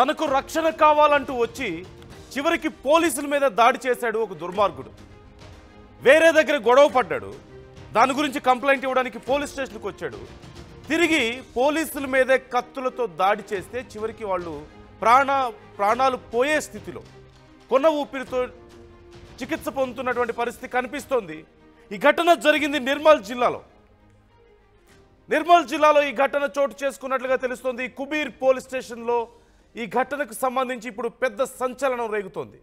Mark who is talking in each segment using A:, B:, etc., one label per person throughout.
A: తనకు రక్షణ కావాలంటూ వచ్చి చివరికి పోలీసుల మీద దాడి చేశాడు ఒక దుర్మార్గుడు. వేరే దగ్గర గొడవ పడ్డాడు. దాని గురించి కంప్లైంట్ ఇవ్వడానికి పోలీస్ స్టేషన్కి వచ్చాడు. తిరిగి పోలీసుల మీదే కత్తులతో దాడి చేస్తే చివరికి వాళ్ళు ప్రాణాలు పోయే స్థితిలో కొన్న ఊపిరితో చికిత్స పొందుతున్నటువంటి పరిస్థితి కనిపిస్తోంది. ఈ ఘటన జరిగింది నిర్మల్ జిల్లాలో ఈ ఘటన చోటు చేసుకున్నట్లుగా తెలుస్తోంది. కుబీర్ పోలీస్ స్టేషన్లో ఈ ఘటనకు సంబంధించి ఇప్పుడు పెద్ద సంచలనం రేగుతోంది.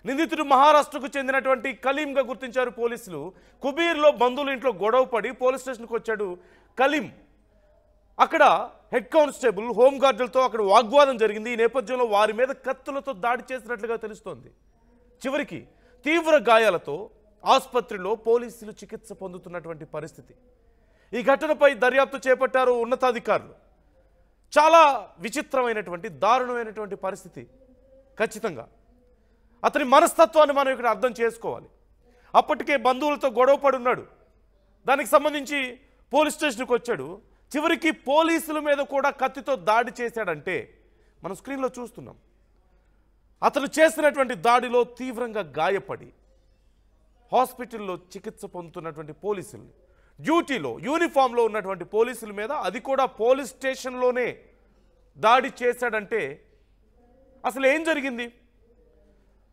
A: నిందితుడు మహారాష్ట్రకు చెందినటువంటి కలీంగా గుర్తించారు పోలీసులు. కుబీర్లో బంధువుల ఇంట్లో గొడవ పడి పోలీస్ స్టేషన్కి వచ్చాడు కలీం. అక్కడ హెడ్ కానిస్టేబుల్ హోంగార్డులతో అక్కడ వాగ్వాదం జరిగింది. ఈ నేపథ్యంలో వారి మీద కత్తులతో దాడి చేసినట్లుగా తెలుస్తోంది. చివరికి తీవ్ర గాయాలతో ఆసుపత్రిలో పోలీసులు చికిత్స పొందుతున్నటువంటి పరిస్థితి. ఈ ఘటనపై దర్యాప్తు చేపట్టారు ఉన్నతాధికారులు. చాలా విచిత్రమైనటువంటి దారుణమైనటువంటి పరిస్థితి. ఖచ్చితంగా అతని మనస్తత్వాన్ని మనం ఇక్కడ అర్థం చేసుకోవాలి. అప్పటికే బంధువులతో గొడవ పడున్నాడు. దానికి సంబంధించి పోలీస్ స్టేషన్కి వచ్చాడు. చివరికి పోలీసుల మీద కూడా కత్తితో దాడి చేశాడంటే మనం స్క్రీన్లో చూస్తున్నాం. అతను చేసినటువంటి దాడిలో తీవ్రంగా గాయపడి హాస్పిటల్లో చికిత్స పొందుతున్నటువంటి పోలీసులు, డ్యూటీలో యూనిఫామ్లో ఉన్నటువంటి పోలీసుల మీద, అది కూడా పోలీస్ స్టేషన్లోనే దాడి చేశాడంటే అసలు ఏం జరిగింది?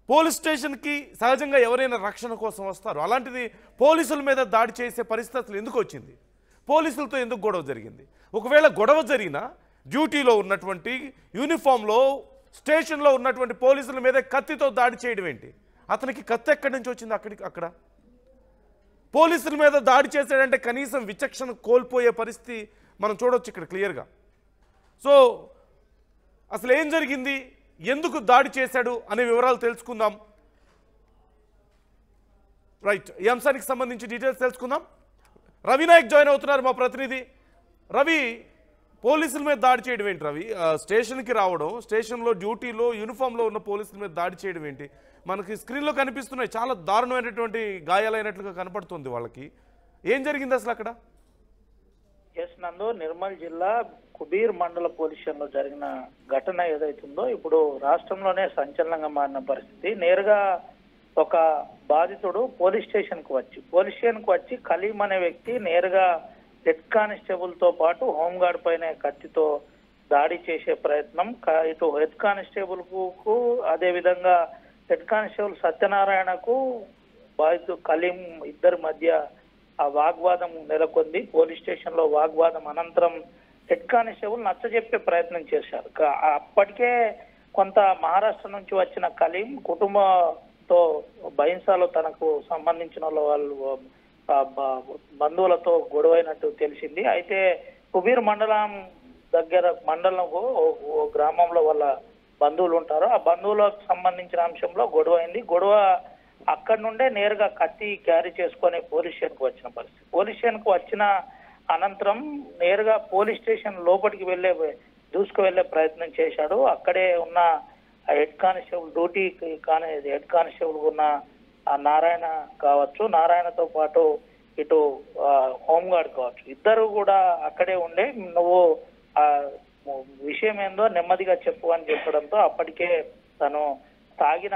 A: పోలీస్ స్టేషన్కి సహజంగా ఎవరైనా రక్షణ కోసం వస్తారు. అలాంటిది పోలీసుల మీద దాడి చేసే పరిస్థితి అసలు ఎందుకు వచ్చింది? పోలీసులతో ఎందుకు గొడవ జరిగింది? ఒకవేళ గొడవ జరిగినా డ్యూటీలో ఉన్నటువంటి యూనిఫామ్లో స్టేషన్లో ఉన్నటువంటి పోలీసుల మీద కత్తితో దాడి చేయడం ఏంటి? అతనికి కత్తి ఎక్కడి నుంచి వచ్చింది? అక్కడ పోలీసుల మీద దాడి చేశాడంటే కనీసం విచక్షణ కోల్పోయే పరిస్థితి మనం చూడవచ్చు ఇక్కడ క్లియర్గా. సో అసలు ఏం జరిగింది, ఎందుకు దాడి చేశాడు అనే వివరాలు తెలుసుకుందాం. రైట్, ఈ అంశానికి సంబంధించి డీటెయిల్స్ తెలుసుకుందాం. రవినాయక్ జాయిన్ అవుతున్నారు, మా ప్రతినిధి. రవి, పోలీసుల మీద దాడి చేయడం ఏంటి రవి? స్టేషన్కి రావడం, స్టేషన్లో డ్యూటీలో యూనిఫామ్లో ఉన్న పోలీసుల మీద దాడి చేయడం ఏంటి? మనకి స్క్రీన్లో కనిపిస్తున్నాయి, చాలా దారుణమైనటువంటి గాయాలైనట్లుగా కనపడుతుంది వాళ్ళకి. ఏం జరిగింది అసలు అక్కడ?
B: ఎస్ నందు, నిర్మల్ జిల్లా కుబీర్ మండల పోలీస్ స్టేషన్లో జరిగిన ఘటన ఏదైతుందో ఇప్పుడు రాష్ట్రంలోనే సంచలనంగా మారిన పరిస్థితి. నేరుగా ఒక బాధితుడు పోలీస్ స్టేషన్కి వచ్చి కలీం అనే వ్యక్తి నేరుగా హెడ్ కానిస్టేబుల్ తో పాటు హోంగార్డ్ పైన కత్తితో దాడి చేసే ప్రయత్నం. ఇటు హెడ్ కానిస్టేబుల్ కు అదే విధంగా హెడ్ కానిస్టేబుల్ సత్యనారాయణకు బాధితుడు కలీం ఇద్దరి మధ్య ఆ వాగ్వాదం నెలకొంది. పోలీస్ స్టేషన్ లో వాగ్వాదం అనంతరం హెడ్ కానిస్టేబుల్ నచ్చజెప్పే ప్రయత్నం చేశారు. అప్పటికే కొంత మహారాష్ట్ర నుంచి వచ్చిన కలీం కుటుంబంతో బైన్సాలో తనకు సంబంధించిన వాళ్ళు బంధువులతో గొడవైనట్టు తెలిసింది. అయితే కుబీర్ మండలం గ్రామంలో వాళ్ళ బంధువులు ఉంటారు. ఆ బంధువులకు సంబంధించిన అంశంలో గొడవ అయింది. గొడవ అక్కడి నుండే నేరుగా కత్తి క్యారీ చేసుకొని పోలీస్ స్టేషన్కి వచ్చిన పరిస్థితి. పోలీస్ స్టేషన్కు వచ్చిన అనంతరం నేరుగా పోలీస్ స్టేషన్ లోపలికి దూసుకు వెళ్లే ప్రయత్నం చేశాడు. అక్కడే ఉన్న హెడ్ కానిస్టేబుల్ హెడ్ కానిస్టేబుల్ ఉన్న నారాయణ కావచ్చు, నారాయణతో పాటు ఇటు హోంగార్డ్ కావచ్చు, ఇద్దరు కూడా అక్కడే ఉండే నువ్వు ఆ విషయం ఏందో నెమ్మదిగా చెప్పు అని చెప్పడంతో అప్పటికే తను తాగిన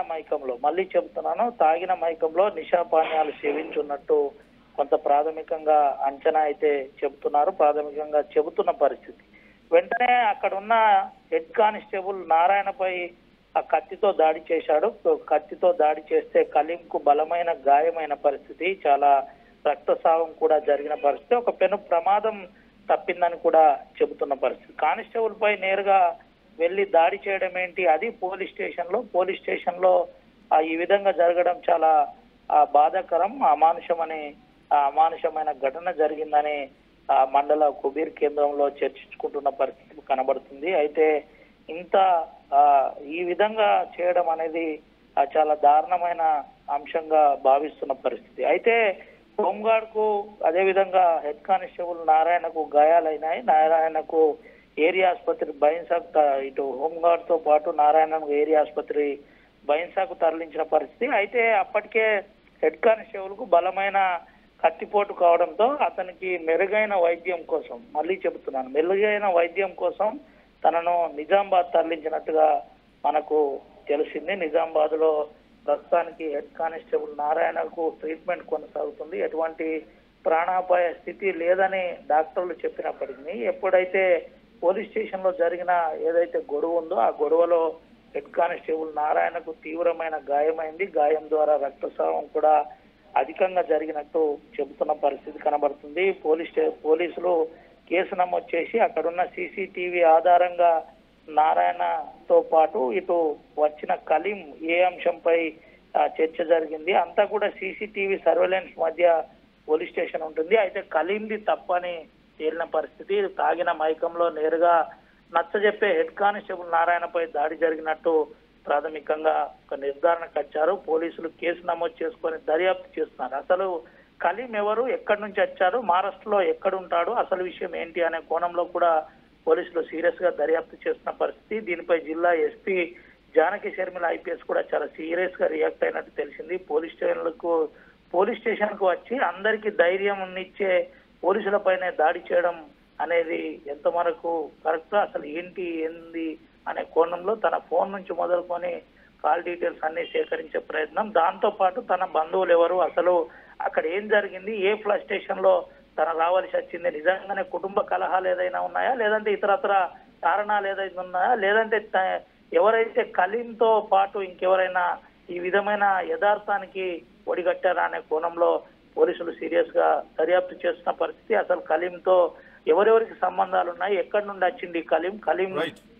B: మైకంలో నిశాపానీయాలు సేవించున్నట్టు కొంత ప్రాథమికంగా అంచనా అయితే చెబుతున్న పరిస్థితి. వెంటనే అక్కడ ఉన్న హెడ్ కానిస్టేబుల్ నారాయణపై ఆ కత్తితో దాడి చేశాడు. కత్తితో దాడి చేస్తే కలీంకు బలమైన గాయమైన పరిస్థితి, చాలా రక్తస్రావం కూడా జరిగిన పరిస్థితి, ఒక పెను ప్రమాదం తప్పిందని కూడా చెబుతున్న పరిస్థితి. కానిస్టేబుల్ పై నేరుగా వెళ్లి దాడి చేయడం ఏంటి, అది పోలీస్ స్టేషన్ లో ఈ విధంగా జరగడం చాలా బాధాకరం, అమానుషమైన ఘటన జరిగిందని మండల కుబీర్ కేంద్రంలో చర్చించుకుంటున్న పరిస్థితి కనబడుతుంది. అయితే ఇంత ఈ విధంగా చేయడం అనేది చాలా దారుణమైన అంశంగా భావిస్తున్న పరిస్థితి. అయితే హోంగార్డ్ కు అదే విధంగా హెడ్ కానిస్టేబుల్ నారాయణకు గాయాలైనాయి. నారాయణకు ఏరియా ఆసుపత్రి బైన్సాకు, ఇటు హోంగార్డ్ తో పాటు నారాయణకు ఏరియా ఆసుపత్రి బైన్సాకు తరలించిన పరిస్థితి. అయితే అప్పటికే హెడ్ కానిస్టేబుల్ కు బలమైన కత్తిపోటు కావడంతో అతనికి మెరుగైన వైద్యం కోసం తనను నిజామాబాద్ తరలించినట్టుగా మనకు తెలిసింది. నిజామాబాద్లో ప్రస్తుతానికి హెడ్ కానిస్టేబుల్ నారాయణకు ట్రీట్మెంట్ కొనసాగుతుంది. ఎటువంటి ప్రాణాపాయ స్థితి లేదని డాక్టర్లు చెప్పినప్పటికీ ఎప్పుడైతే పోలీస్ స్టేషన్ లో జరిగిన ఏదైతే గొడవ ఉందో ఆ గొడవలో హెడ్ కానిస్టేబుల్ నారాయణకు తీవ్రమైన గాయమైంది. గాయం ద్వారా రక్తస్రావం కూడా అధికంగా జరిగినట్టు చెబుతున్న పరిస్థితి కనబడుతుంది. పోలీసులు కేసు నమోదు చేసి అక్కడున్న సీసీటీవీ ఆధారంగా నారాయణతో పాటు ఇటు వచ్చిన కలీం ఏ అంశంపై చర్చ జరిగింది. అంతా కూడా సీసీటీవీ సర్వేలెన్స్ మధ్య పోలీస్ స్టేషన్ ఉంటుంది. అయితే కలీంది తప్పని తేలిన పరిస్థితి. తాగిన మైకంలో నేరుగా నచ్చజెప్పే హెడ్ కానిస్టేబుల్ నారాయణపై దాడి జరిగినట్టు ప్రాథమికంగా ఒక నిర్ధారణకు వచ్చారు. పోలీసులు కేసు నమోదు చేసుకొని దర్యాప్తు చేస్తున్నారు. అసలు కలీం ఎవరు, ఎక్కడి నుంచి వచ్చారు, మహారాష్ట్రలో ఎక్కడుంటాడు, అసలు విషయం ఏంటి అనే కోణంలో కూడా పోలీసులు సీరియస్ గా దర్యాప్తు చేస్తున్న పరిస్థితి. దీనిపై జిల్లా ఎస్పీ జానకి శర్మిల ఐపీఎస్ కూడా చాలా సీరియస్ గా రియాక్ట్ అయినట్టు తెలిసింది. పోలీస్ స్టేషన్ కు వచ్చి అందరికీ ధైర్యం ఇచ్చే పోలీసులపైనే దాడి చేయడం అనేది ఎంత వరకు కరెక్ట్, అసలు ఏంది అనే కోణంలో తన ఫోన్ నుంచి మొదలుకొని కాల్ డీటెయిల్స్ అన్ని సేకరించే ప్రయత్నం, దాంతో పాటు తన బంధువులు ఎవరు, అసలు అక్కడ ఏం జరిగింది, ఏ ఫ్లడ్ స్టేషన్ లో తన రావాల్సి వచ్చింది, నిజంగానే కుటుంబ కలహాలు ఏదైనా ఉన్నాయా, లేదంటే ఇతరత్ర కారణాలు ఏదైనా ఉన్నాయా, లేదంటే ఎవరైతే కలీంతో పాటు ఇంకెవరైనా ఈ విధమైన యథార్థానికి ఒడిగట్టారా అనే కోణంలో పోలీసులు సీరియస్ గా దర్యాప్తు చేస్తున్న పరిస్థితి. అసలు కలీంతో ఎవరెవరికి సంబంధాలు ఉన్నాయి, ఎక్కడి నుండి వచ్చింది కలీం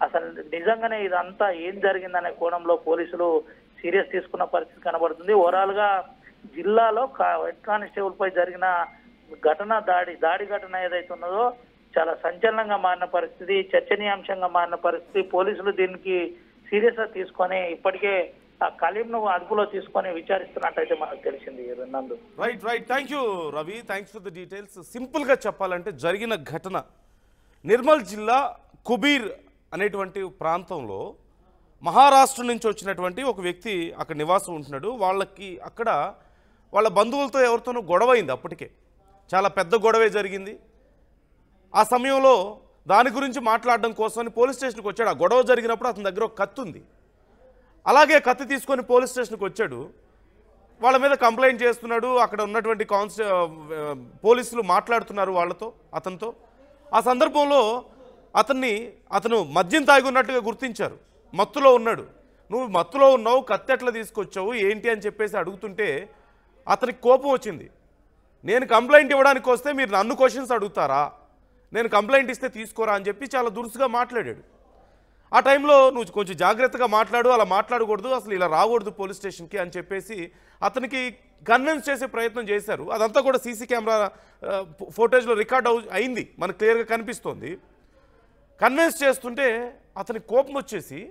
B: అసలు నిజంగానే ఇదంతా ఏం జరిగిందనే కోణంలో పోలీసులు సీరియస్ తీసుకున్న పరిస్థితి కనబడుతుంది. ఓవరాల్ గా జిల్లాలో హెడ్ కానిస్టేబుల్ పై జరిగిన దాడి ఘటన ఏదైతే ఉన్నదో చాలా సంచలనంగా మారిన పరిస్థితి, చర్చనీయాంశంగా మారిన పరిస్థితి. పోలీసులు దీనికి సీరియస్ గా తీసుకొని ఇప్పటికే ఆ కలీంను అదుపులో తీసుకొని విచారిస్తున్నట్టయితే మనకు తెలిసింది. నందు
A: right thank you Ravi, thanks for the details. సింపుల్గా చెప్పాలంటే జరిగిన ఘటన నిర్మల్ జిల్లా కుబీర్ అనేటువంటి ప్రాంతంలో మహారాష్ట్ర నుంచి వచ్చినటువంటి ఒక వ్యక్తి అక్కడ నివాసం ఉంటున్నాడు. అక్కడ వాళ్ళ బంధువులతో ఎవరితోనో గొడవ అయింది. అప్పటికే చాలా పెద్ద గొడవే జరిగింది. ఆ సమయంలో దాని గురించి మాట్లాడడం కోసమని పోలీస్ స్టేషన్కి వచ్చాడు. ఆ గొడవ జరిగినప్పుడు అతని దగ్గర ఒక కత్తి ఉంది. అలాగే కత్తి తీసుకొని పోలీస్ స్టేషన్కి వచ్చాడు. వాళ్ళ మీద కంప్లైంట్ చేస్తున్నాడు. అక్కడ ఉన్నటువంటి పోలీసులు మాట్లాడుతున్నారు అతనితో. ఆ సందర్భంలో అతను మద్యం తాగి ఉన్నట్టుగా గుర్తించారు. మత్తులో ఉన్నాడు. నువ్వు మత్తులో ఉన్నావు, కత్తి ఎట్లా తీసుకొచ్చావు ఏంటి అని చెప్పేసి అడుగుతుంటే అతనికి కోపం వచ్చింది. నేను కంప్లైంట్ ఇవ్వడానికి వస్తే మీరు నన్ను క్వశ్చన్స్ అడుగుతారా, నేను కంప్లైంట్ ఇస్తే తీసుకోరా అని చెప్పి చాలా దురుసుగా మాట్లాడాడు. ఆ టైంలో నువ్వు కొంచెం జాగ్రత్తగా మాట్లాడు, అలా మాట్లాడకూడదు, అసలు ఇలా రాకూడదు పోలీస్ స్టేషన్కి అని చెప్పేసి అతనికి కన్విన్స్ చేసే ప్రయత్నం చేశారు. అదంతా కూడా సీసీ కెమెరా ఫోటేజ్లో రికార్డ్ అయింది, మనకు క్లియర్గా కనిపిస్తోంది. కన్విన్స్ చేస్తుంటే అతనికి కోపం వచ్చేసి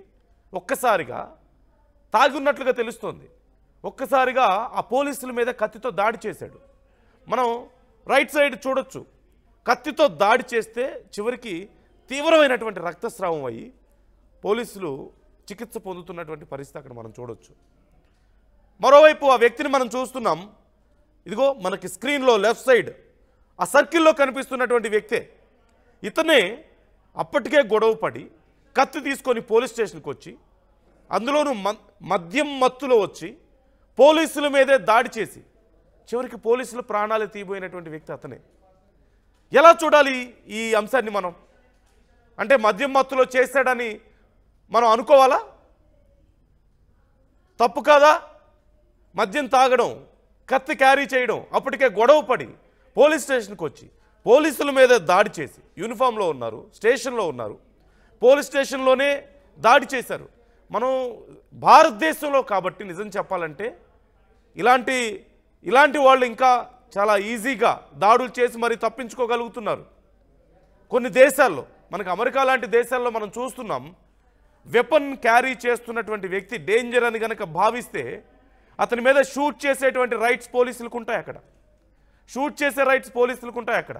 A: ఒక్కసారిగా తాగి ఉన్నట్లుగా తెలుస్తోంది. ఒక్కసారిగా ఆ పోలీసుల మీద కత్తితో దాడి చేశాడు. మనం రైట్ సైడ్ చూడొచ్చు. కత్తితో దాడి చేస్తే చివరికి తీవ్రమైనటువంటి రక్తస్రావం అయ్యి పోలీసులు చికిత్స పొందుతున్నటువంటి పరిస్థితి అక్కడ మనం చూడొచ్చు. మరోవైపు ఆ వ్యక్తిని మనం చూస్తున్నాం. ఇదిగో మనకి స్క్రీన్లో లెఫ్ట్ సైడ్ ఆ సర్కిల్లో కనిపిస్తున్నటువంటి వ్యక్తే. ఇతనే అప్పటికే గొడవ పడి కత్తి తీసుకొని పోలీస్ స్టేషన్కి వచ్చి, అందులోనూ మద్యం మత్తులో వచ్చి పోలీసుల మీదే దాడి చేసి చివరికి పోలీసులు ప్రాణాలు తీయబోయినటువంటి వ్యక్తి అతనే. ఎలా చూడాలి ఈ అంశాన్ని మనం? అంటే మద్యం మత్తులో చేశాడని మనం అనుకోవాలా? తప్పు కాదా? మద్యం తాగడం, కత్తి క్యారీ చేయడం, అప్పటికే గొడవ పడి పోలీస్ స్టేషన్కి వచ్చి పోలీసుల మీద దాడి చేసి, యూనిఫామ్లో ఉన్నారు, స్టేషన్లో ఉన్నారు, పోలీస్ స్టేషన్లోనే దాడి చేశారు. మనం భారతదేశంలో కాబట్టి నిజం చెప్పాలంటే ఇలాంటి వాళ్ళు ఇంకా చాలా ఈజీగా దాడులు చేసి మరి తప్పించుకోగలుగుతున్నారు. కొన్ని దేశాల్లో, మనకు అమెరికా లాంటి దేశాల్లో మనం చూస్తున్నాం, వెపన్ క్యారీ చేస్తున్నటువంటి వ్యక్తి డేంజర్ అని కనుక భావిస్తే అతని మీద షూట్ చేసేటువంటి రైట్స్ పోలీసులకు ఉంటాయి. అక్కడ షూట్ చేసే రైట్స్ పోలీసులకు ఉంటాయి. అక్కడ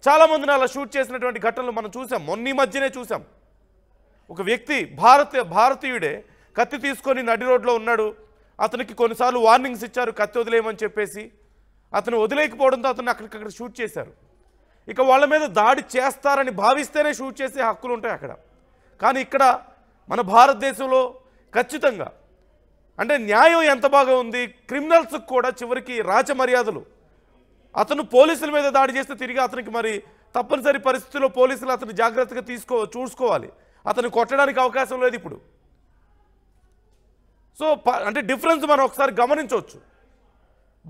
A: చాలామందిని అలా షూట్ చేసినటువంటి ఘటనలు మనం చూసాం. మొన్న మధ్యనే చూసాం. ఒక వ్యక్తి భారతీయుడే కత్తి తీసుకొని నడి రోడ్లో ఉన్నాడు. అతనికి కొన్నిసార్లు వార్నింగ్స్ ఇచ్చారు కత్తి వదిలేయమని చెప్పేసి. అతను వదిలేకపోవడంతో అతను అక్కడికక్కడ షూట్ చేశారు. ఇక వాళ్ళ మీద దాడి చేస్తారని భావిస్తేనే షూట్ చేసే హక్కులు ఉంటాయి అక్కడ. కానీ ఇక్కడ మన భారతదేశంలో ఖచ్చితంగా అంటే న్యాయం ఎంత బాగా ఉంది, క్రిమినల్స్కి కూడా చివరికి రాచమర్యాదలు. అతను పోలీసుల మీద దాడి చేస్తే తిరిగి అతనికి మరి తప్పనిసరి పరిస్థితుల్లో పోలీసులు అతను జాగ్రత్తగా చూసుకోవాలి. అతను కొట్టడానికి అవకాశం లేదు ఇప్పుడు. సో అంటే డిఫరెన్స్ మనం ఒకసారి గమనించవచ్చు.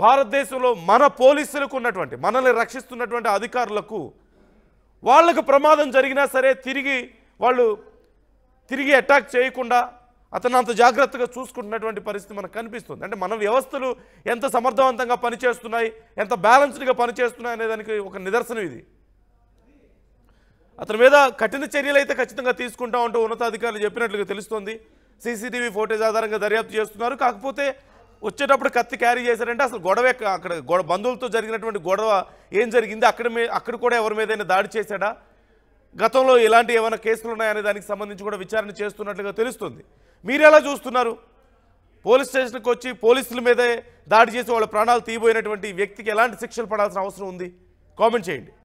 A: భారతదేశంలో మన పోలీసులకు ఉన్నటువంటి, మనల్ని రక్షిస్తున్నటువంటి అధికారులకు వాళ్ళకు ప్రమాదం జరిగినా సరే వాళ్ళు తిరిగి అటాక్ చేయకుండా అతను అంత జాగ్రత్తగా చూసుకుంటున్నటువంటి పరిస్థితి మనకు కనిపిస్తుంది. అంటే మన వ్యవస్థలు ఎంత సమర్థవంతంగా పనిచేస్తున్నాయి, ఎంత బ్యాలెన్స్డ్గా పనిచేస్తున్నాయి అనే దానికి ఒక నిదర్శనం ఇది. అతని మీద కఠిన చర్యలు అయితే ఖచ్చితంగా తీసుకుంటామంటూ ఉన్నతాధికారులు చెప్పినట్లుగా తెలుస్తోంది. సీసీటీవీ ఫోటేజ్ ఆధారంగా దర్యాప్తు చేస్తున్నారు. కాకపోతే వచ్చేటప్పుడు కత్తి క్యారీ చేశారంటే అసలు అక్కడ బంధువులతో జరిగినటువంటి గొడవ ఏం జరిగింది, అక్కడ కూడా ఎవరి మీదైనా దాడి చేశాడా, గతంలో ఇలాంటి ఏమైనా కేసులు ఉన్నాయనే దానికి సంబంధించి కూడా విచారణ చేస్తున్నట్లుగా తెలుస్తుంది. మీరు ఎలా చూస్తున్నారు? పోలీస్ స్టేషన్కి వచ్చి పోలీసుల మీదే దాడి చేసి వాళ్ళ ప్రాణాలు తీయబోయినటువంటి వ్యక్తికి ఎలాంటి శిక్షలు పడాల్సిన అవసరం ఉంది? కామెంట్ చేయండి.